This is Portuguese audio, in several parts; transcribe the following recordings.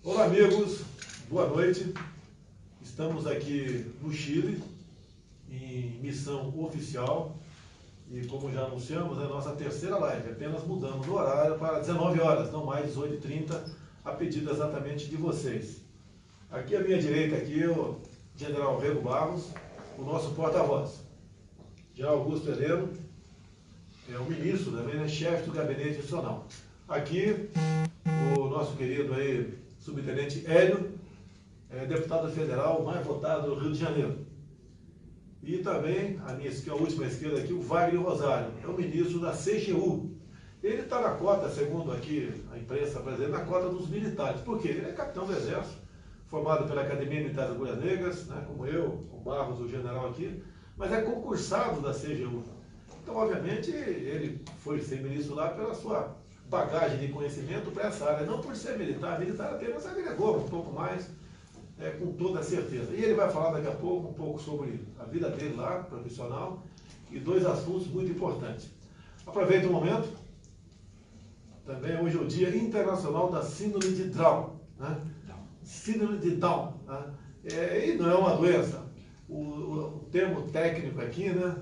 Olá, amigos, boa noite. Estamos aqui no Chile, em missão oficial, e como já anunciamos, é a nossa terceira live. Apenas mudamos o horário para 19 horas, não mais 18h30, a pedido exatamente de vocês. Aqui à minha direita, aqui, o General Rego Barros, o nosso porta-voz. General Augusto Heleno, é o ministro também, né, chefe do Gabinete Institucional. Aqui, o nosso querido aí, subtenente Hélio, deputado federal mais votado do Rio de Janeiro. E também, a última esquerda aqui, o Wagner Rosário, é o ministro da CGU. Ele está na cota, segundo aqui a imprensa brasileira, na cota dos militares. Por quê? Ele é capitão do Exército, formado pela Academia Militar das Agulhas Negras, né, como eu, o Barros, o general aqui, mas é concursado da CGU. Então, obviamente, ele foi ser ministro lá pela sua bagagem de conhecimento para essa área, não por ser militar. Militar apenas agregou um pouco mais, com toda certeza. E ele vai falar daqui a pouco um pouco sobre a vida dele lá, profissional, e dois assuntos muito importantes. Aproveita o momento, também hoje é o Dia Internacional da Síndrome de Down, né? Síndrome de Down, né? E não é uma doença. O termo técnico aqui, né,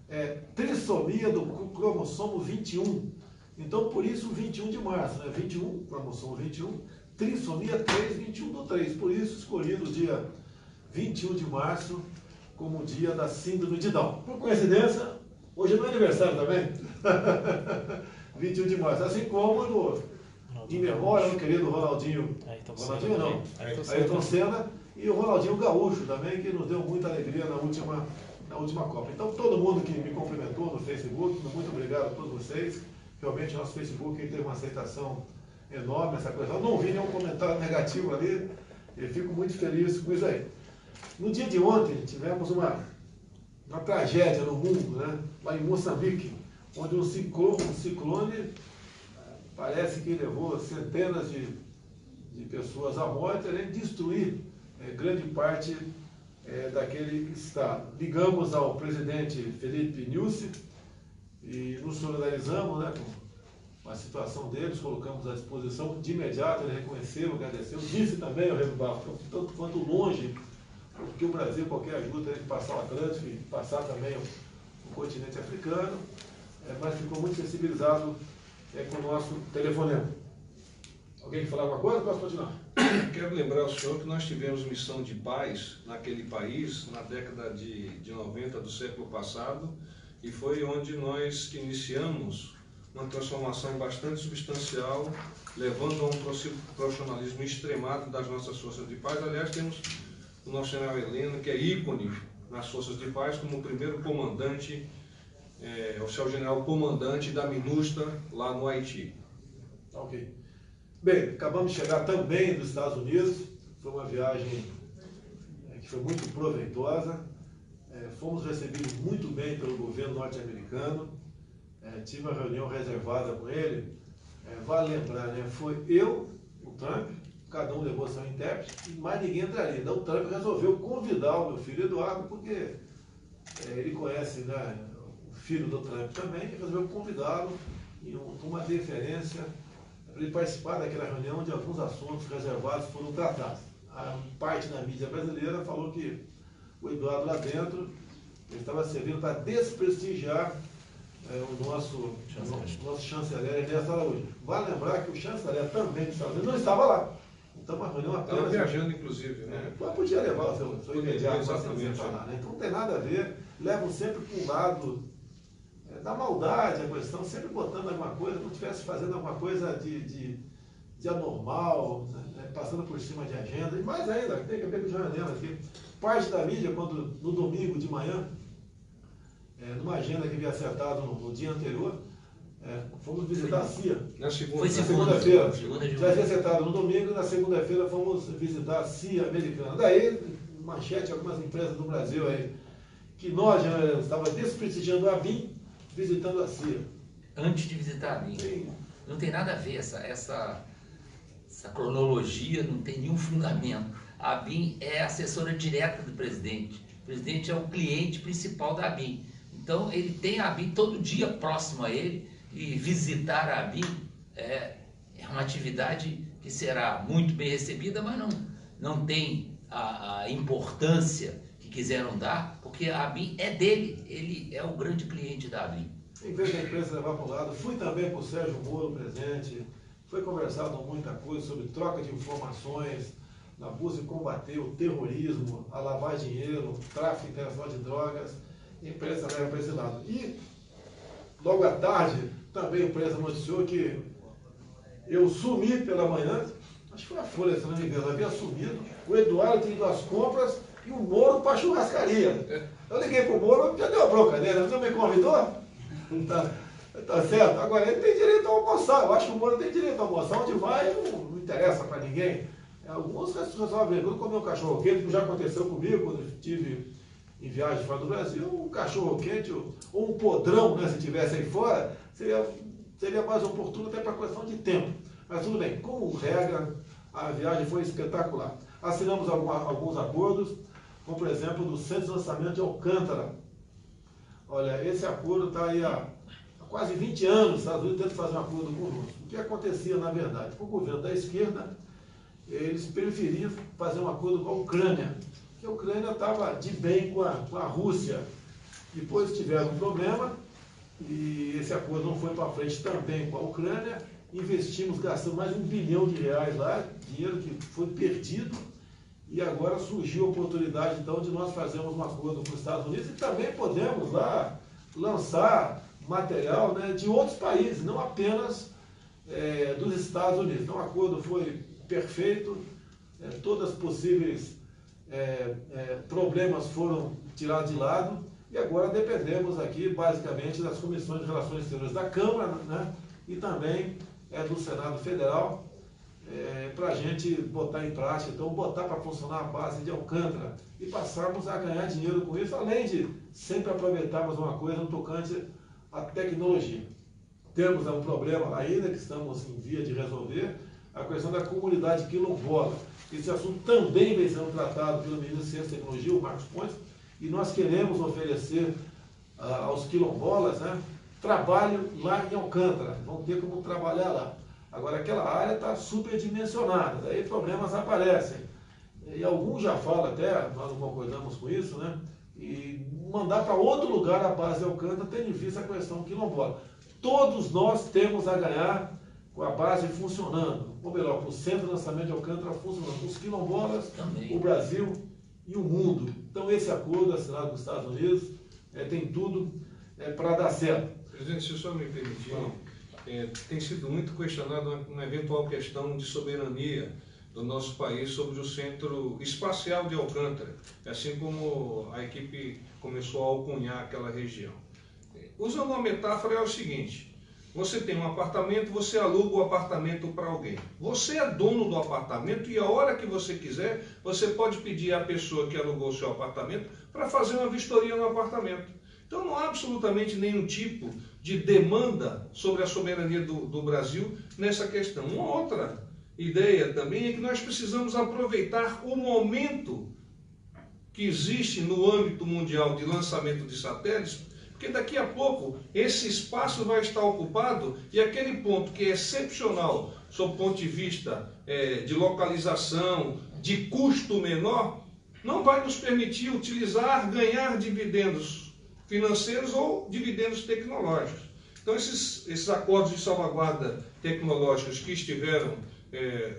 é trissomia do cromossomo 21. Então, por isso, 21 de março, né? 21, cromossomo 21, trissomia 3, 21 do 3. Por isso, escolhido o dia 21 de março como o dia da síndrome de Down. Por coincidência, hoje não é aniversário também? 21 de março. Assim como em memória do querido Ronaldinho. Ronaldinho não, Ayrton Senna, e o Ronaldinho Gaúcho também, que nos deu muita alegria na última Copa. Então, todo mundo que me cumprimentou no Facebook, muito obrigado a todos vocês. Realmente, nosso Facebook teve uma aceitação enorme, essa coisa. Eu não vi nenhum comentário negativo ali, e fico muito feliz com isso aí. No dia de ontem, tivemos uma tragédia no mundo, né? Lá em Moçambique, onde um ciclone parece que levou centenas de pessoas à morte, além de destruir grande parte daquele estado. Ligamos ao presidente Filipe Nyusi e nos solidarizamos, né, com a situação deles, colocamos à disposição de imediato. Ele reconheceu, agradeceu, disse também ao Rego Barros, tanto quanto longe, porque o Brasil, qualquer ajuda, tem que passar o Atlântico e passar também o continente africano, mas ficou muito sensibilizado com o nosso telefonema. Alguém quer falar alguma coisa? Posso continuar? Quero lembrar ao senhor que nós tivemos missão de paz naquele país na década de 90 do século passado, e foi onde nós que iniciamos uma transformação bastante substancial, levando a um profissionalismo extremado das nossas forças de paz. Aliás, temos o nosso general Heleno, que é ícone nas forças de paz, como o primeiro comandante, oficial general comandante da MINUSTA lá no Haiti. Ok. Bem, acabamos de chegar também dos Estados Unidos. Foi uma viagem que foi muito proveitosa. Fomos recebidos muito bem pelo governo norte-americano. Tive uma reunião reservada com ele. Vale lembrar, né? Foi eu, o Trump, cada um levou seu intérprete, e mais ninguém entraria. Então o Trump resolveu convidar o meu filho Eduardo, porque ele conhece, né, o filho do Trump também, e resolveu convidá-lo com uma deferência para ele participar daquela reunião onde alguns assuntos reservados foram tratados. A parte da mídia brasileira falou que o Eduardo lá dentro ele estava servindo para desprestigiar o nosso chanceler Ernesto Araújo. Vale lembrar que o chanceler também dos Estados Unidos não estava lá. Então, uma reunião apenas... Estava viajando, inclusive, né? Podia levar o seu imediato para falar, né? Então, não tem nada a ver. Levam sempre para um lado da maldade a questão, sempre botando alguma coisa, como se estivesse fazendo alguma coisa de anormal, né? Passando por cima de agenda. E mais ainda, tem que ver com o João Heleno aqui. Parte da mídia, quando no domingo de manhã, numa agenda que havia acertado no dia anterior, fomos visitar a CIA. Na segunda-feira. Já havia acertado no domingo, e na segunda-feira fomos visitar a CIA americana. Daí, manchete, algumas empresas do Brasil aí, que nós já estávamos desprestigiando a BIM, visitando a CIA. Antes de visitar a BIM. Sim. Não tem nada a ver essa cronologia, não tem nenhum fundamento. A BIM é assessora direta do presidente. O presidente é o cliente principal da BIM. Então, ele tem a BIM todo dia próximo a ele, e visitar a BIM é uma atividade que que será muito bem recebida, mas não tem a importância que quiseram dar, porque a ABIN é dele, ele é o grande cliente da ABIN. Em vez da empresa levar para o lado, fui também com o Sérgio Moro presente, foi conversado muita coisa sobre troca de informações, na busca de combater o terrorismo, a lavar dinheiro, o tráfico internacional de drogas, a imprensa leva para esse lado. E, logo à tarde, também a imprensa noticiou que eu sumi pela manhã, acho que foi a Folha, se não me engano, havia sumido, o Eduardo tinha ido às compras e o Moro para a churrascaria. Eu liguei para o Moro, já deu a bronca dele, não me convidou? Tá certo? Agora ele tem direito a almoçar, eu acho que o Moro tem direito a almoçar, onde vai não interessa para ninguém. Alguns resolvem comer um cachorro quente, que já aconteceu comigo quando eu estive em viagem fora do Brasil, um cachorro quente ou um podrão, né, se tivesse aí fora, seria mais oportuno até para questão de tempo. Mas tudo bem, como regra, a viagem foi espetacular. Assinamos alguns acordos, como por exemplo do Centro de Lançamento de Alcântara. Olha, esse acordo está aí há quase 20 anos, os Estados Unidos tentam fazer um acordo conosco. O que acontecia, na verdade? Com o governo da esquerda, eles preferiam fazer um acordo com a Ucrânia, porque a Ucrânia estava de bem com a Rússia. Depois tiveram um problema, e esse acordo não foi para frente também com a Ucrânia. Investimos, gastamos mais de R$1 bilhão lá, dinheiro que foi perdido, e agora surgiu a oportunidade, então, de nós fazermos um acordo com os Estados Unidos, e também podemos lá lançar material, né, de outros países, não apenas dos Estados Unidos. Então, o acordo foi perfeito, todas as possíveis problemas foram tirados de lado, e agora dependemos aqui, basicamente, das comissões de relações exteriores da Câmara, né, e também do Senado Federal, para a gente botar em prática, então botar para funcionar a base de Alcântara e passarmos a ganhar dinheiro com isso, além de sempre aproveitarmos uma coisa no tocante à tecnologia. Temos um problema ainda que estamos em via de resolver, a questão da comunidade quilombola. Esse assunto também vem sendo tratado pelo ministro de Ciência e Tecnologia, o Marcos Pontes, e nós queremos oferecer aos quilombolas, né, trabalho lá em Alcântara, vão ter como trabalhar lá. Agora, aquela área está superdimensionada, daí problemas aparecem. E alguns já falam até, nós não concordamos com isso, né? E mandar para outro lugar a base de Alcântara, tendo em vista a questão quilombola. Todos nós temos a ganhar com a base funcionando, ou melhor, com o Centro de Lançamento de Alcântara funcionando, os quilombolas, também, o Brasil e o mundo. Então, esse acordo assinado com os Estados Unidos tem tudo para dar certo. Presidente, se o senhor me permitir, tem sido muito questionado uma eventual questão de soberania do nosso país sobre o Centro Espacial de Alcântara, assim como a equipe começou a alcunhar aquela região. Usando uma metáfora, é o seguinte: você tem um apartamento, você aluga o apartamento para alguém. Você é dono do apartamento e a hora que você quiser, você pode pedir à pessoa que alugou o seu apartamento para fazer uma vistoria no apartamento. Então não há absolutamente nenhum tipo de demanda sobre a soberania do Brasil nessa questão. Uma outra ideia também é que nós precisamos aproveitar o momento que existe no âmbito mundial de lançamento de satélites, porque daqui a pouco esse espaço vai estar ocupado e aquele ponto que é excepcional sob o ponto de vista de localização, de custo menor, não vai nos permitir utilizar, ganhar dividendos financeiros ou dividendos tecnológicos. Então, esses acordos de salvaguarda tecnológicos que estiveram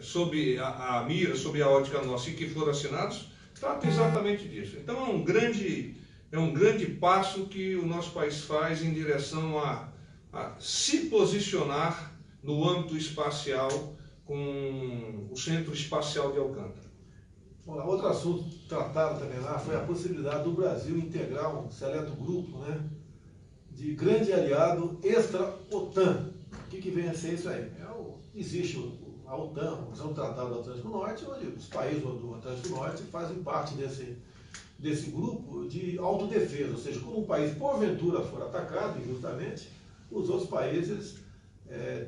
sob a mira, sob a ótica nossa e que foram assinados, tratam exatamente disso. Então, é um grande passo que o nosso país faz em direção a se posicionar no âmbito espacial com o Centro Espacial de Alcântara. Bom, outro assunto tratado também lá foi a possibilidade do Brasil integrar um seleto grupo, né, de grande aliado extra-OTAN. O que vem a ser isso aí? Existe a OTAN, o Tratado do Atlântico Norte, onde os países do Atlântico Norte fazem parte desse grupo de autodefesa, ou seja, quando um país porventura for atacado injustamente, os outros países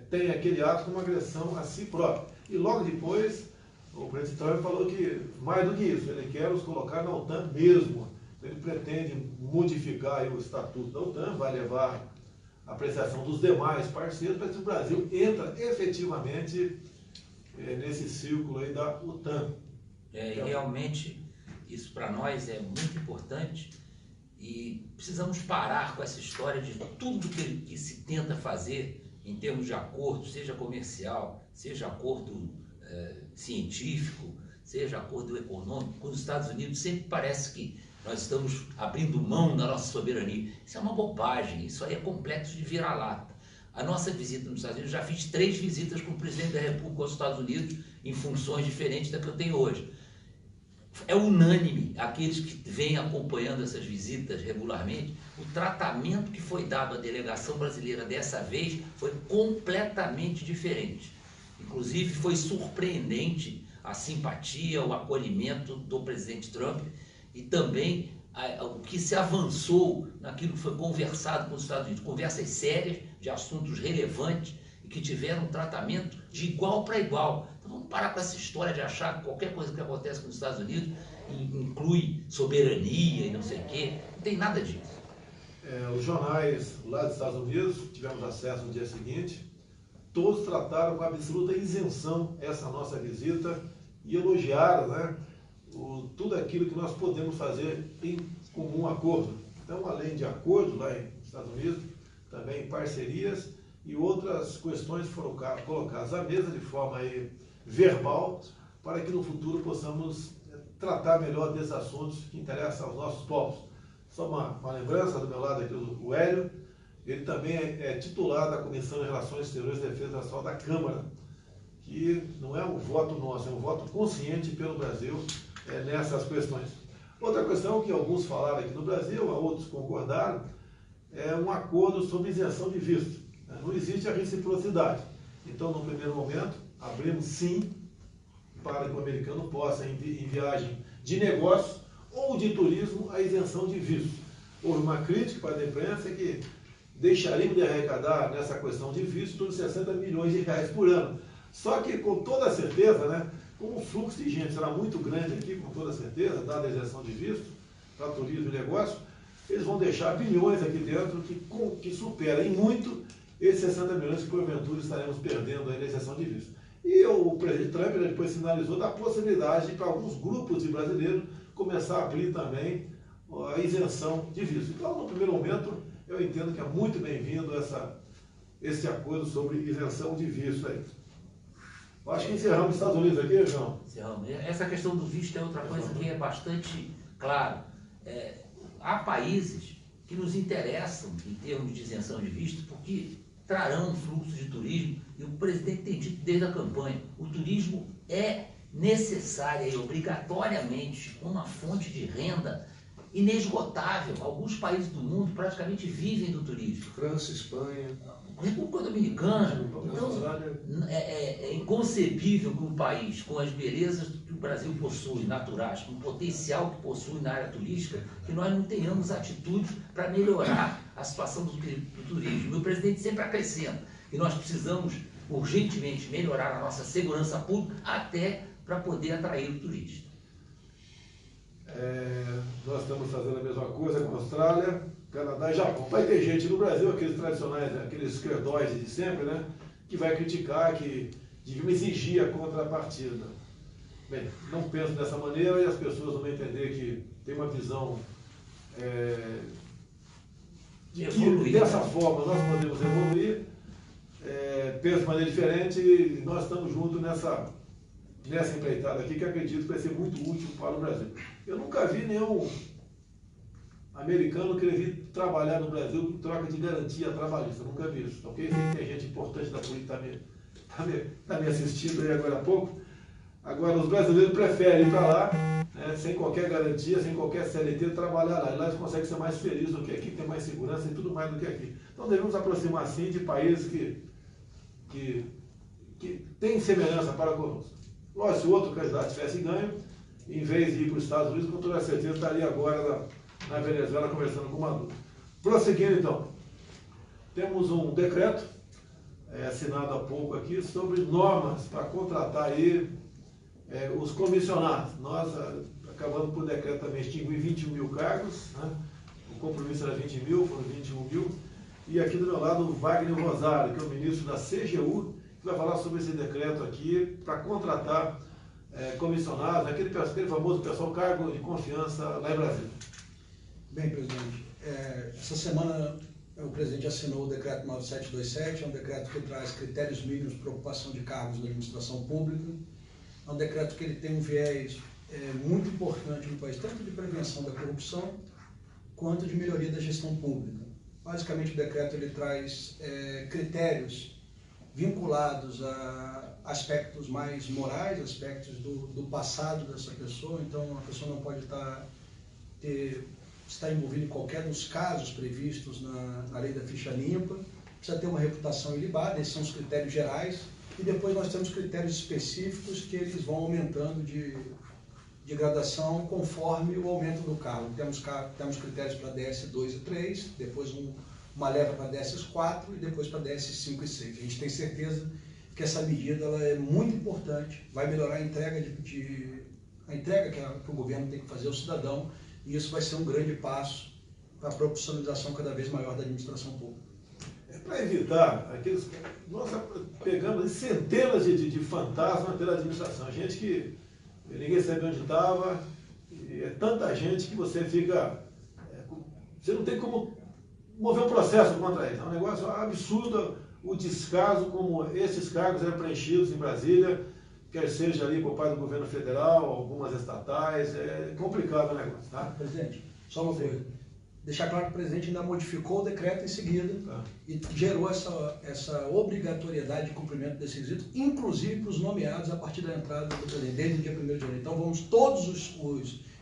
têm aquele ato como agressão a si próprio. E logo depois, o presidente Trump falou que, mais do que isso, ele quer os colocar na OTAN mesmo. Ele pretende modificar o estatuto da OTAN, vai levar a apreciação dos demais parceiros, para que o Brasil entra efetivamente nesse círculo aí da OTAN. E realmente isso para nós é muito importante e precisamos parar com essa história de tudo que se tenta fazer em termos de acordo, seja comercial, seja acordo científico, seja acordo econômico, com os Estados Unidos. Sempre parece que nós estamos abrindo mão da nossa soberania. Isso é uma bobagem, isso aí é complexo de vira-lata. A nossa visita nos Estados Unidos, já fiz 3 visitas com o presidente da República aos Estados Unidos em funções diferentes da que eu tenho hoje. É unânime, aqueles que vêm acompanhando essas visitas regularmente, o tratamento que foi dado à delegação brasileira dessa vez foi completamente diferente. Inclusive foi surpreendente a simpatia, o acolhimento do presidente Trump e também o que se avançou naquilo que foi conversado com os Estados Unidos, conversas sérias de assuntos relevantes e que tiveram um tratamento de igual para igual. Então vamos parar com essa história de achar que qualquer coisa que acontece nos Estados Unidos inclui soberania e não sei o quê. Não tem nada disso. Os jornais lá dos Estados Unidos, tivemos acesso no dia seguinte, todos trataram com absoluta isenção essa nossa visita e elogiaram, né, tudo aquilo que nós podemos fazer em comum acordo. Então, além de acordo lá nos Estados Unidos, também parcerias e outras questões foram colocadas à mesa de forma verbal para que no futuro possamos tratar melhor desses assuntos que interessam aos nossos povos. Só uma lembrança do meu lado aqui, o Hélio, ele também é titular da Comissão de Relações Exteriores e Defesa Nacional da Câmara, que não é um voto nosso, é um voto consciente pelo Brasil nessas questões. Outra questão que alguns falaram aqui no Brasil, outros concordaram, é um acordo sobre isenção de visto. Não existe a reciprocidade. Então, no primeiro momento, abrimos sim para que o americano possa, em viagem de negócio ou de turismo, a isenção de visto. Houve uma crítica para a imprensa que deixaríamos de arrecadar nessa questão de visto uns 60 milhões de reais por ano. Só que, com toda certeza, né, como o fluxo de gente será muito grande aqui, com toda certeza, dada a isenção de visto para turismo e negócio, eles vão deixar bilhões aqui dentro que supera em muito esses 60 milhões que, porventura, estaremos perdendo aí na isenção de visto. E o presidente Trump depois sinalizou da possibilidade para alguns grupos de brasileiros começar a abrir também a isenção de visto. Então, no primeiro momento, eu entendo que é muito bem-vindo esse acordo sobre isenção de visto aí. Eu acho que encerramos os Estados Unidos aqui, João. Encerramos. Essa questão do visto é outra coisa que é bastante clara. Há países que nos interessam em termos de isenção de visto porque trarão um fluxo de turismo, e o presidente tem dito desde a campanha, o turismo é necessária e obrigatoriamente uma fonte de renda inesgotável. Alguns países do mundo praticamente vivem do turismo. França, Espanha, República Dominicana. Então, é inconcebível que um país com as belezas que o Brasil possui, naturais, com o potencial que possui na área turística, que nós não tenhamos atitudes para melhorar a situação do turismo. E o presidente sempre acrescenta que nós precisamos urgentemente melhorar a nossa segurança pública até para poder atrair o turista. Nós estamos fazendo a mesma coisa com a Austrália, Canadá e Japão. Vai ter gente no Brasil, aqueles tradicionais, aqueles credóis de sempre, né, que vai criticar, que deviam exigir a contrapartida. Bem, não penso dessa maneira e as pessoas vão entender que tem uma visão de que dessa forma nós podemos evoluir, penso de maneira diferente e nós estamos juntos nessa empreitada aqui, que acredito que vai ser muito útil para o Brasil. Eu nunca vi nenhum americano querer vir trabalhar no Brasil em troca de garantia trabalhista. Eu nunca vi isso. Ok? Tem gente importante da política está me assistindo aí agora há pouco. Agora, os brasileiros preferem ir para lá, sem qualquer garantia, sem qualquer CLT, trabalhar lá. E lá eles conseguem ser mais felizes do que aqui, tem mais segurança e tudo mais do que aqui. Então, devemos aproximar, sim, de países que têm semelhança para conosco. Lógico, se o outro candidato tivesse ganho, em vez de ir para os Estados Unidos, com toda certeza estaria agora na Venezuela conversando com o Maduro. Prosseguindo, então, temos um decreto assinado há pouco aqui sobre normas para contratar aí os comissionados. Nós acabamos por decreto também extinguir 21 mil cargos, né? O compromisso era 20 mil, foram 21 mil. E aqui do meu lado o Wagner Rosário, que é o ministro da CGU que vai falar sobre esse decreto aqui para contratar comissionados, aquele famoso pessoal cargo de confiança lá em Brasília. Bem, presidente, essa semana o presidente assinou o decreto 9727, é um decreto que traz critérios mínimos para ocupação de cargos na administração pública. É um decreto que ele tem um viés muito importante no país, tanto de prevenção da corrupção, quanto de melhoria da gestão pública. Basicamente, o decreto ele traz critérios vinculados a aspectos mais morais, aspectos do passado dessa pessoa. Então, a pessoa não pode estar envolvida em qualquer dos casos previstos na lei da ficha limpa, precisa ter uma reputação ilibada, esses são os critérios gerais, e depois nós temos critérios específicos que eles vão aumentando de gradação conforme o aumento do cargo. Temos critérios para DS2 e 3, depois uma leva para DS4 e depois para DS5 e 6. A gente tem certeza que essa medida ela é muito importante, vai melhorar a entrega que o governo tem que fazer ao cidadão, e isso vai ser um grande passo para a profissionalização cada vez maior da administração pública. Para evitar aqueles... Nós pegamos centenas de fantasmas pela administração, gente que ninguém sabe onde estava, e é tanta gente que você fica... Você não tem como mover um processo contra eles. É um negócio absurdo o descaso como esses cargos eram preenchidos em Brasília, quer seja ali por parte do governo federal, algumas estatais, é complicado o negócio, tá? Presidente, só uma coisa. Deixar claro que o presidente ainda modificou o decreto em seguida e gerou essa obrigatoriedade de cumprimento desses requisitos, inclusive para os nomeados a partir da entrada do presidente, desde o dia 1º de janeiro. Então vamos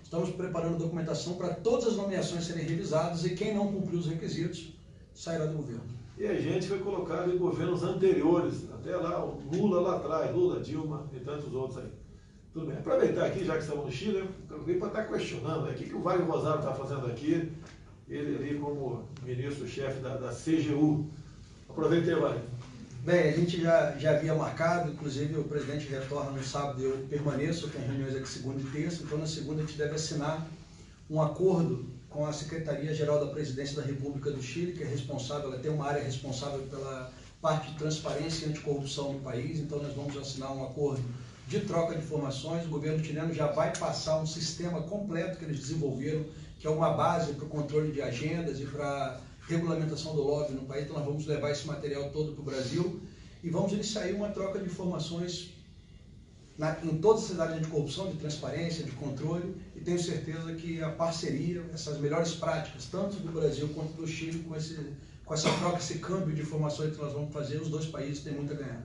estamos preparando documentação para todas as nomeações serem revisadas e quem não cumpriu os requisitos sairá do governo. E a gente foi colocado em governos anteriores, até lá, o Lula lá atrás, Lula, Dilma e tantos outros aí. Tudo bem. Aproveitar aqui, já que estamos no Chile, alguém para estar questionando o que o Wagner Rosário está fazendo aqui, ele ali como ministro-chefe da CGU. Aproveitei, Wagner. Bem, a gente já havia marcado, inclusive o presidente retorna no sábado e eu permaneço, tem reuniões aqui segunda e terça, então na segunda a gente deve assinar um acordo com a Secretaria-Geral da Presidência da República do Chile, que é responsável, ela tem uma área responsável pela parte de transparência e anticorrupção no país, então nós vamos assinar um acordo de troca de informações. O governo chileno já vai passar um sistema completo que eles desenvolveram, que é uma base para o controle de agendas e para a regulamentação do lobby no país, então nós vamos levar esse material todo para o Brasil e vamos iniciar uma troca de informações em todas essas áreas de corrupção, de transparência, de controle, e tenho certeza que a parceria, essas melhores práticas, tanto do Brasil quanto do Chile, com essa troca, esse câmbio de informações que nós vamos fazer, os dois países têm muito a ganhar.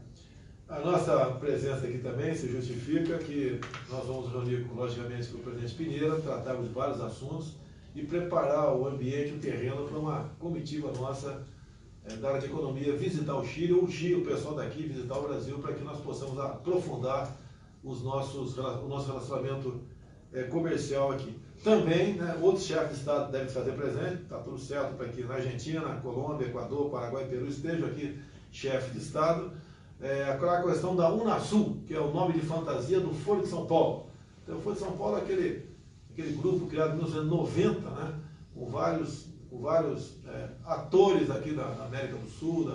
A nossa presença aqui também se justifica que nós vamos reunir, logicamente, com o presidente Piñera, tratarmos de vários assuntos e preparar o ambiente, o terreno para uma comitiva nossa da área de economia visitar o Chile, ou o pessoal daqui visitar o Brasil, para que nós possamos aprofundar o nosso relacionamento comercial aqui. Também, outros chefes de Estado devem se fazer presente, está tudo certo para que na Argentina, Colômbia, Equador, Paraguai e Peru estejam aqui chefe de Estado. A questão da Unasul, que é o nome de fantasia do Folha de São Paulo. Então, o Folha de São Paulo é aquele grupo criado em 1990, com vários atores aqui da América do Sul,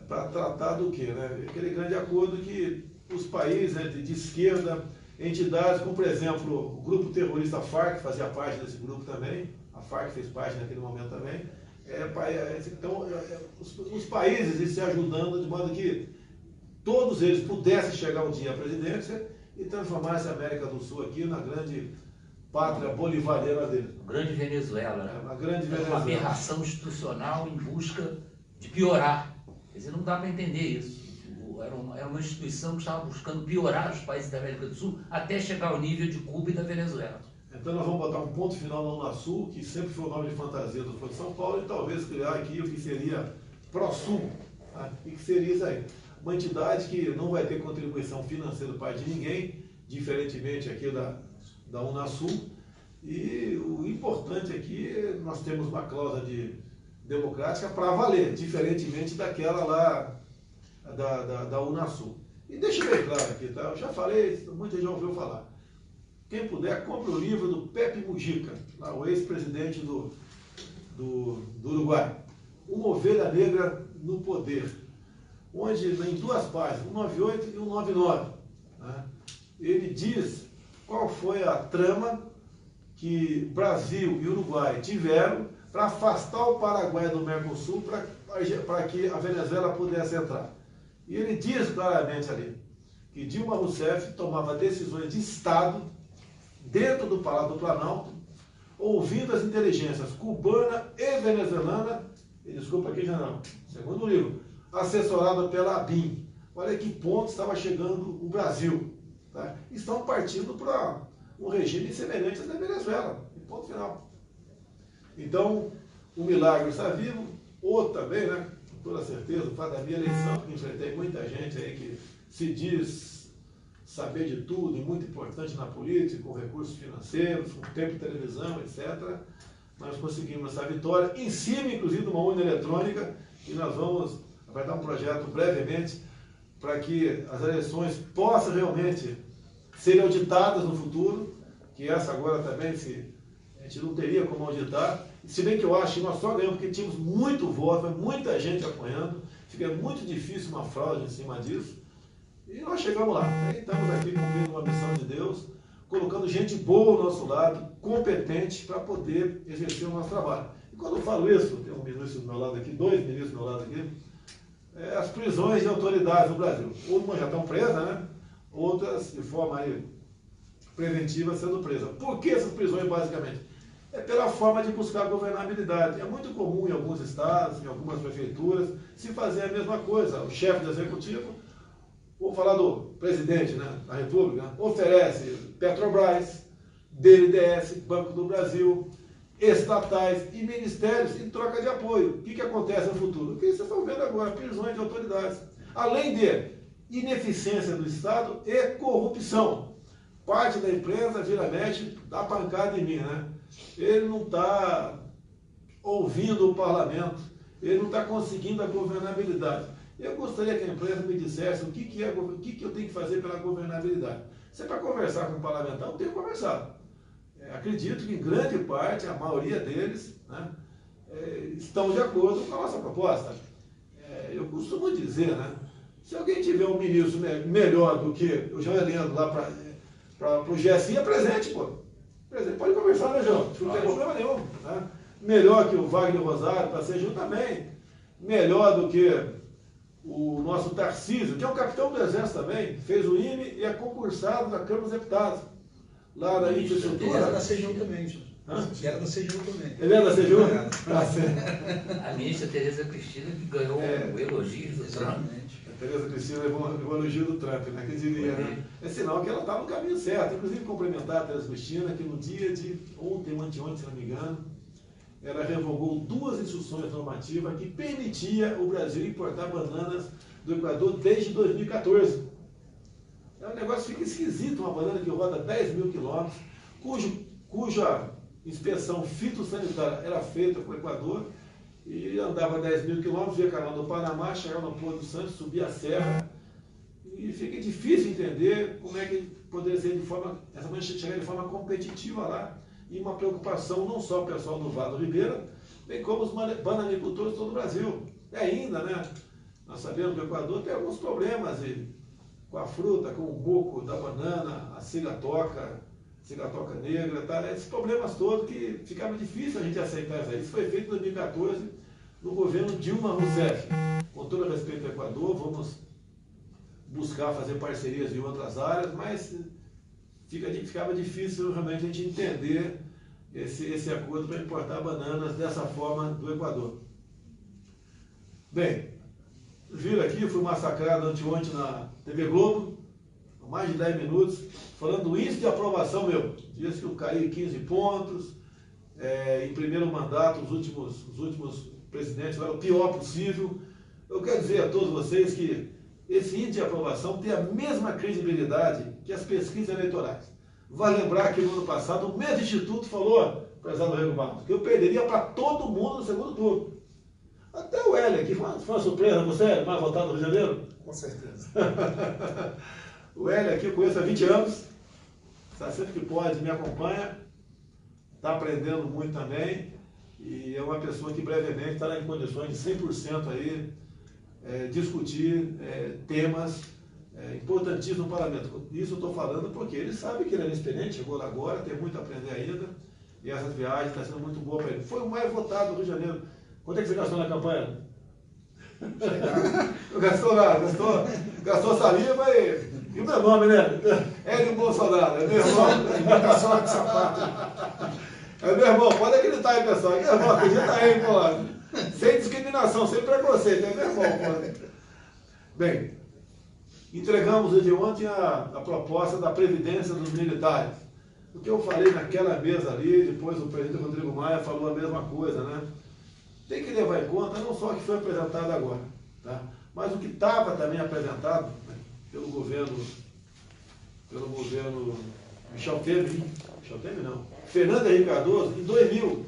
para tratar do quê? Aquele grande acordo que os países de esquerda, entidades como, por exemplo, o grupo terrorista FARC, fazia parte desse grupo também, a FARC fez parte naquele momento também, então, os países se ajudando de modo que todos eles pudessem chegar um dia à presidência e transformar essa América do Sul aqui na grande pátria bolivariana deles. Grande Venezuela, né? Uma grande Venezuela. Uma aberração institucional em busca de piorar. Quer dizer, não dá para entender isso. Era uma instituição que estava buscando piorar os países da América do Sul até chegar ao nível de Cuba e da Venezuela. Então nós vamos botar um ponto final na Unasul, que sempre foi o nome de fantasia do Folha de São Paulo, e talvez criar aqui o que seria ProSul, e que seria isso aí. Uma entidade que não vai ter contribuição financeira do pai de ninguém, diferentemente aqui da Unasul, e o importante aqui, nós temos uma cláusula democrática para valer, diferentemente daquela lá da Unasul. E deixa eu ver claro aqui, tá? Eu já falei, muita gente já ouviu falar. Quem puder, compre o livro do Pepe Mujica, lá, o ex-presidente do Uruguai. Uma ovelha negra no poder. onde em 2 páginas, 198 e 199, né, ele diz qual foi a trama que Brasil e Uruguai tiveram para afastar o Paraguai do Mercosul para que a Venezuela pudesse entrar. E ele diz claramente ali que Dilma Rousseff tomava decisões de Estado dentro do Palácio do Planalto, ouvindo as inteligências cubana e venezuelana, e desculpa aqui, general, segundo o livro, assessorado pela ABIN. Olha que ponto estava chegando o Brasil. Tá? Estão partindo para um regime semelhante ao da Venezuela. E ponto final. Então, o milagre está vivo. Outro também, né? Com toda certeza, o fato da minha eleição, que enfrentei muita gente aí que se diz saber de tudo, e muito importante na política, com recursos financeiros, com tempo de televisão, etc. Nós conseguimos essa vitória, em cima, inclusive, de uma urna eletrônica, e nós vamos apresentar um projeto brevemente para que as eleições possam realmente ser auditadas no futuro, que essa agora também a gente não teria como auditar, se bem que eu acho que nós só ganhamos porque tínhamos muito voto, muita gente apoiando, fica muito difícil uma fraude em cima disso, e nós chegamos lá. Aí estamos aqui cumprindo uma missão de Deus, colocando gente boa ao nosso lado, competente, para poder exercer o nosso trabalho. E quando eu falo isso, tem um ministro do meu lado aqui, 2 ministros do meu lado aqui, as prisões de autoridades no Brasil. Umas já estão presas, né? Outras de forma aí preventiva sendo presas. Por que essas prisões, basicamente? É pela forma de buscar governabilidade. É muito comum em alguns estados, em algumas prefeituras, se fazer a mesma coisa. O chefe do executivo, vou falar do presidente, né, da República, oferece Petrobras, BNDES, Banco do Brasil, estatais e ministérios em troca de apoio. O que acontece no futuro? O que vocês estão vendo agora, prisões de autoridades. Além de ineficiência do Estado e corrupção. Parte da empresa vira mexe, dá pancada em mim, né? Ele não está ouvindo o parlamento, ele não está conseguindo a governabilidade. Eu gostaria que a empresa me dissesse o que eu tenho que fazer pela governabilidade. Se é para conversar com o parlamentar, eu tenho que conversar. Acredito que em grande parte, a maioria deles, né, estão de acordo com a nossa proposta. Eu costumo dizer, né, se alguém tiver um ministro melhor do que o João Heleno lá para o GSI, é presente, pô. Presente. Pode conversar, né, João? Não tem problema nenhum. Né? Melhor que o Wagner Rosário, para ser junto também. Melhor do que o nosso Tarcísio, que é um capitão do Exército também, fez o IME e é concursado na Câmara dos Deputados. Lá na infraestrutura. Ele era da CGU também, senhor. Era da CGU também. Ele era da CGU? A ministra Tereza Cristina que ganhou o elogio do Trump. A Tereza Cristina levou o elogio do Trump, né? Que diria, né? É sinal que ela está no caminho certo. Inclusive, complementar a Tereza Cristina, que no dia de ontem ou anteontem, se não me engano, ela revogou 2 instruções normativas que permitia o Brasil importar bananas do Equador desde 2014. O negócio fica esquisito, uma banana que roda 10 mil quilômetros, cuja inspeção fitossanitária era feita com o Equador, e andava 10 mil quilômetros, via canal do Panamá, chegava no Porto do Santos, subia a serra, e fica difícil entender como é que poderia ser essa banana chegar de forma competitiva lá, e uma preocupação não só pessoal do Vale do Ribeira, bem como os bananicultores de todo o Brasil. E ainda, né, nós sabemos que o Equador tem alguns problemas com a fruta, com o buco da banana, a cigatoca negra, tá? Esses problemas todos que ficava difícil a gente aceitar isso aí. Isso foi feito em 2014 no governo Dilma Rousseff. Com todo respeito ao Equador, vamos buscar fazer parcerias em outras áreas, mas ficava difícil realmente a gente entender esse acordo para importar bananas dessa forma do Equador. Bem, viram aqui, fui massacrado anteontem na TV Globo, há mais de 10 minutos, falando do índice de aprovação meu. Diz que eu caí 15 pontos, em primeiro mandato, os últimos presidentes eram o pior possível. Eu quero dizer a todos vocês que esse índice de aprovação tem a mesma credibilidade que as pesquisas eleitorais. Vai lembrar que no ano passado o mesmo instituto falou, prezado Rego Barros, que eu perderia para todo mundo no segundo turno. Até o Hélio aqui, foi uma surpresa, você é mais votado no Rio de Janeiro? Com certeza. O Hélio aqui eu conheço há 20 anos, sempre que pode me acompanha, está aprendendo muito também, e é uma pessoa que brevemente estará em condições de 100% aí discutir temas importantíssimos no parlamento. Isso eu estou falando porque ele sabe que ele é inexperiente, chegou lá agora, tem muito a aprender ainda, e essa viagem está sendo muito boa para ele. Foi o mais votado do Rio de Janeiro. Quanto é que você gastou na campanha? Não gastou nada, gastou saliva e o meu nome, né? Hélio Bolsonaro, é meu irmão. Imitação de sapato. É meu irmão, pode acreditar aí, pessoal. Meu irmão, acredita aí, pô. Sem discriminação, sem preconceito, é meu irmão, pô. Bem, entregamos de ontem a proposta da Previdência dos militares. O que eu falei naquela mesa ali, depois o presidente Rodrigo Maia falou a mesma coisa, né? Tem que levar em conta não só o que foi apresentado agora, tá? Mas o que estava também apresentado, né, pelo governo Michel Temer não, Fernando Henrique Cardoso, em 2000,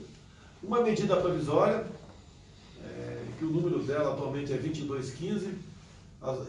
uma medida provisória, que o número dela atualmente é 2215,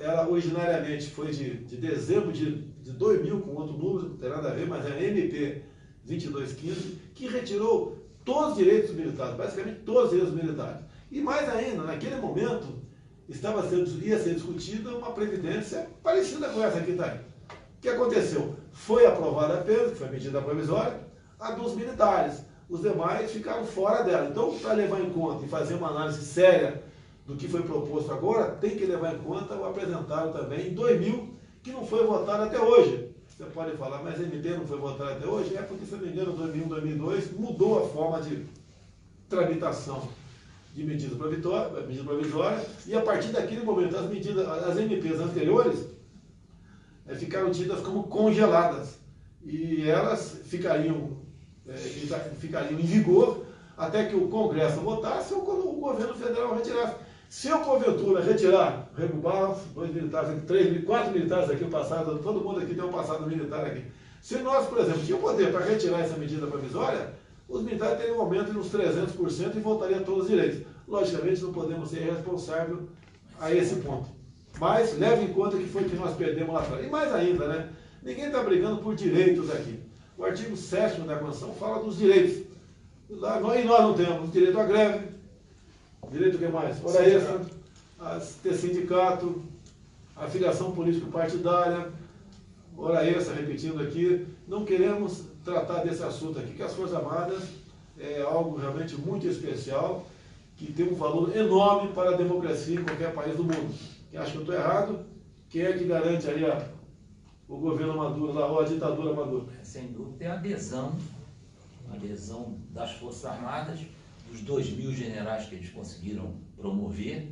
ela originariamente foi de dezembro de 2000, com outro número, não tem nada a ver, mas é MP 2215, que retirou todos os direitos militares, basicamente todos os direitos militares. E mais ainda, naquele momento, ia ser discutida uma previdência parecida com essa que está aí. O que aconteceu? Foi aprovada apenas, que foi a medida provisória, a dos militares. Os demais ficaram fora dela. Então, para levar em conta e fazer uma análise séria do que foi proposto agora, tem que levar em conta o apresentado também em 2000, que não foi votado até hoje. Você pode falar, mas a MP não foi votada até hoje? É porque, se não me engano, em 2001, 2002, mudou a forma de tramitação de medida provisória, e a partir daquele momento, as MPs anteriores ficaram tidas como congeladas, e elas ficariam em vigor até que o Congresso votasse ou quando o governo federal retirasse. Se eu, porventura, retirar Rego Barros, 2 militares, 4 militares aqui, passado, todo mundo aqui tem um passado militar aqui. Se nós, por exemplo, tínhamos poder para retirar essa medida provisória, os militares teriam um aumento de uns 300% e voltariam todos os direitos. Logicamente, não podemos ser responsáveis a esse ponto. Mas leve em conta que foi que nós perdemos lá atrás. E mais ainda, né? Ninguém está brigando por direitos aqui. O artigo 7º da Constituição fala dos direitos. E nós não temos direito à greve, direito o que mais? Hora extra, ter sindicato, a filiação político-partidária, hora extra, repetindo aqui. Não queremos tratar desse assunto aqui, que as Forças Armadas é algo realmente muito especial, que tem um valor enorme para a democracia em qualquer país do mundo. Quem acha que eu estou errado, quem é que garante aí o governo Maduro, lá, ou a ditadura Maduro? Sem dúvida, tem a adesão das Forças Armadas, dos 2.000 generais que eles conseguiram promover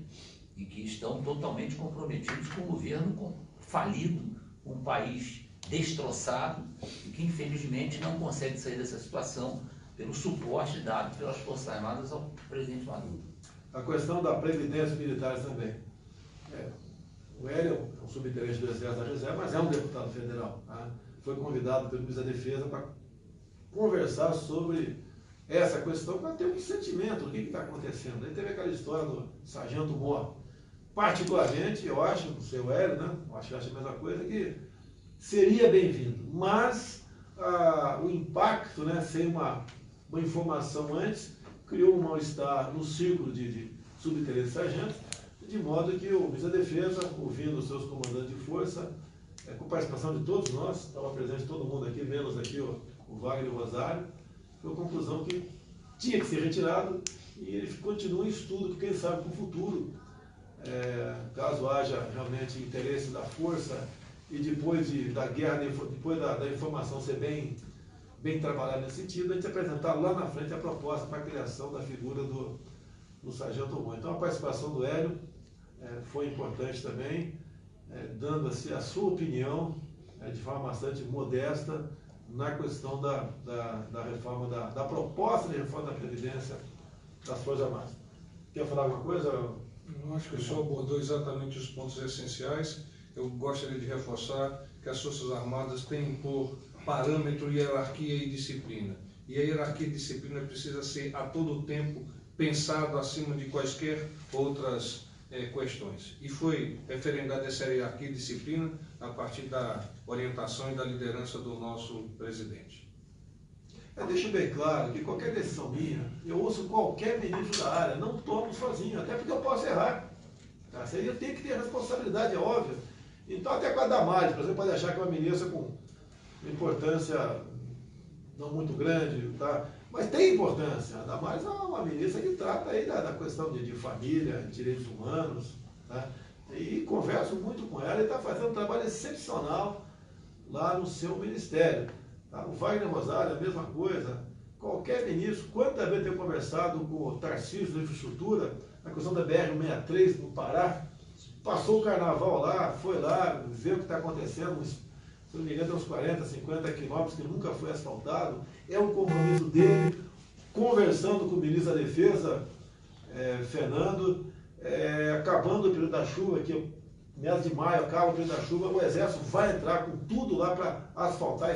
e que estão totalmente comprometidos com o governo falido, com um país destroçado e que infelizmente não consegue sair dessa situação pelo suporte dado pelas Forças Armadas ao presidente Maduro. A questão da previdência militar também. O Hélio é um subtenente do Exército da Reserva, mas é um deputado federal. Tá? Foi convidado pelo Ministério da Defesa para conversar sobre essa questão, para ter um sentimento do que está acontecendo. Aí teve aquela história do Sargento Mor. Particularmente, eu acho, o seu Hélio, né? Eu acho que acha a mesma coisa, que seria bem-vindo. Mas o impacto, né, sem uma informação antes, criou um mal-estar no círculo de subtenentes e sargentos, de modo que o Ministério da Defesa, ouvindo os seus comandantes de força, com participação de todos nós, estava presente todo mundo aqui, menos aqui o Wagner e o Rosário, foi a conclusão que tinha que ser retirado e ele continua em estudo, porque quem sabe para o futuro, caso haja realmente interesse da força e depois da guerra, depois da informação ser bem trabalhada nesse sentido, a gente apresentar lá na frente a proposta para a criação da figura do Sargento Mor. Então a participação do Hélio foi importante também, dando assim, a sua opinião de forma bastante modesta na questão da reforma, da proposta de reforma da Previdência das Forças Armadas. Quer falar alguma coisa? Eu acho que o senhor abordou exatamente os pontos essenciais. Eu gostaria de reforçar que as Forças Armadas têm por parâmetro hierarquia e disciplina. E a hierarquia e disciplina precisa ser a todo tempo pensado acima de quaisquer outras questões. E foi referendada essa hierarquia e disciplina a partir da orientação e da liderança do nosso presidente. Eu deixo bem claro que qualquer decisão minha, eu ouço qualquer ministro da área, não tomo sozinho, até porque eu posso errar. Tá? Eu tenho que ter responsabilidade, é óbvio. Então, até com a Damares, você pode achar que é uma ministra com importância não muito grande, tá? Mas tem importância. A Damares é uma ministra que trata aí da questão de família, de direitos humanos, tá? E converso muito com ela e está fazendo um trabalho excepcional lá no seu ministério. Tá? O Wagner Rosário, a mesma coisa. Qualquer ministro, quantas vezes eu tenho conversado com o Tarcísio da Infraestrutura, na questão da BR-163 no Pará, passou o carnaval lá, foi lá, ver o que está acontecendo, se não me engano, tem uns 40, 50 quilômetros que nunca foi asfaltado. É um compromisso dele, conversando com o ministro da Defesa, Fernando, acabando o período da chuva, que meados de maio acaba o período da chuva, o Exército vai entrar com tudo lá para asfaltar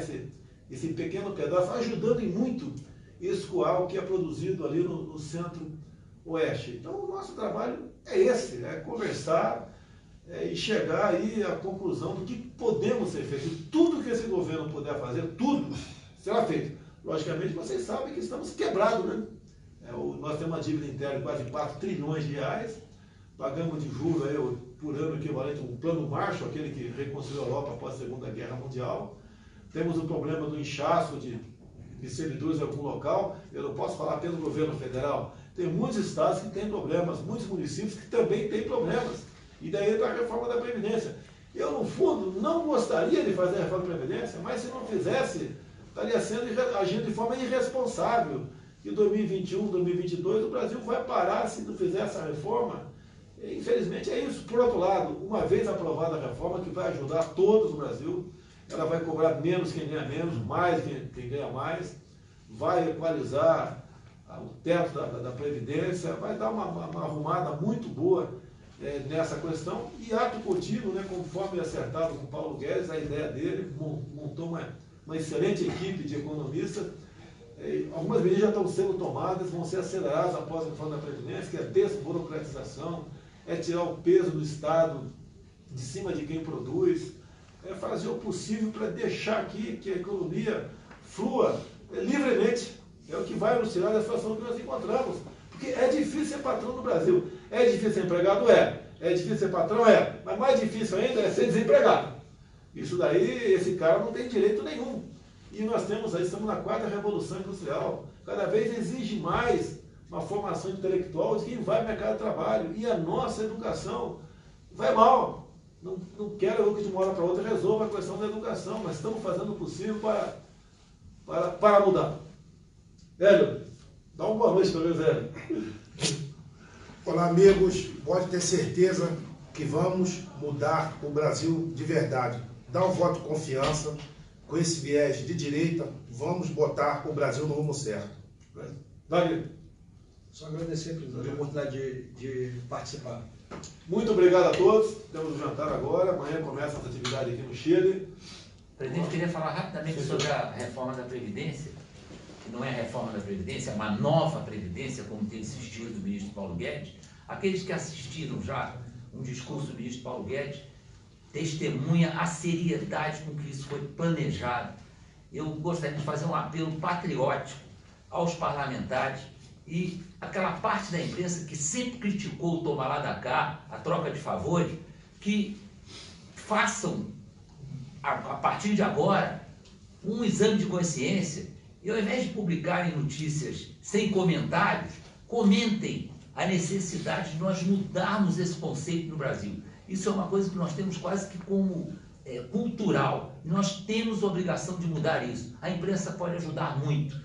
esse pequeno pedaço, ajudando em muito escoar o que é produzido ali no centro-oeste. Então, o nosso trabalho é esse, é conversar e chegar aí à conclusão do que podemos ser feito. E tudo que esse governo puder fazer, tudo será feito. Logicamente, vocês sabem que estamos quebrados, né? Nós temos uma dívida interna de quase 4 trilhões de reais, pagamos de juros aí, por ano equivalente a um plano Marshall, aquele que reconciliou a Europa após a Segunda Guerra Mundial. Temos o problema do inchaço de servidores em algum local. Eu não posso falar apenas do governo federal. Tem muitos estados que têm problemas, muitos municípios que também têm problemas. E daí entra a reforma da Previdência. Eu, no fundo, não gostaria de fazer a reforma da Previdência, mas se não fizesse, estaria agindo de forma irresponsável. Em 2021, 2022, o Brasil vai parar se não fizer essa reforma. Infelizmente é isso. Por outro lado, uma vez aprovada a reforma, que vai ajudar todos no Brasil, ela vai cobrar menos quem ganha menos, mais quem ganha mais, vai equalizar o teto da Previdência, vai dar uma arrumada muito boa nessa questão. E ato contínuo, né, conforme acertado com o Paulo Guedes, a ideia dele, montou uma excelente equipe de economistas. Algumas medidas já estão sendo tomadas, vão ser aceleradas após a reforma da Previdência, que é a desburocratização, é tirar o peso do Estado de cima de quem produz, é fazer o possível para deixar aqui que a economia flua livremente. É o que vai nos tirar da situação que nós encontramos. Porque é difícil ser patrão no Brasil. É difícil ser empregado? É difícil ser patrão? Mas mais difícil ainda é ser desempregado. Isso daí, esse cara não tem direito nenhum. E nós estamos na 4ª Revolução Industrial. Cada vez exige mais uma formação intelectual de quem vai ao mercado de trabalho. E a nossa educação vai mal. Não quero eu que de uma hora para outra resolva a questão da educação, mas estamos fazendo o possível para mudar. Hélio, dá uma boa noite para mim, Hélio. Olá, amigos. Pode ter certeza que vamos mudar o Brasil de verdade. Dá um voto de confiança. Com esse viés de direita, vamos botar o Brasil no rumo certo. Wagner. Só agradecer, presidente, a oportunidade de participar. Muito obrigado a todos. Temos o jantar agora. Amanhã começa essa atividade aqui no Chile. Presidente, queria falar rapidamente sobre a reforma da Previdência, que não é a reforma da Previdência, é uma nova Previdência, como tem insistido o ministro Paulo Guedes. Aqueles que assistiram já um discurso do ministro Paulo Guedes testemunha a seriedade com que isso foi planejado. Eu gostaria de fazer um apelo patriótico aos parlamentares e aquela parte da imprensa que sempre criticou o toma lá da cá, a troca de favores, que façam, a partir de agora, um exame de consciência e, ao invés de publicarem notícias sem comentários, comentem a necessidade de nós mudarmos esse conceito no Brasil. Isso é uma coisa que nós temos quase que como cultural. Nós temos obrigação de mudar isso. A imprensa pode ajudar muito.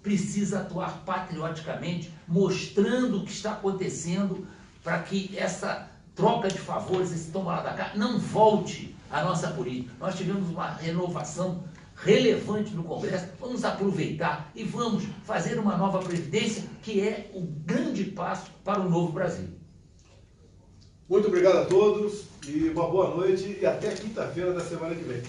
Precisa atuar patrioticamente, mostrando o que está acontecendo para que essa troca de favores, esse toma lá da cá, não volte à nossa política. Nós tivemos uma renovação relevante no Congresso, vamos aproveitar e vamos fazer uma nova Previdência, que é o grande passo para o novo Brasil. Muito obrigado a todos e uma boa noite e até quinta-feira da semana que vem.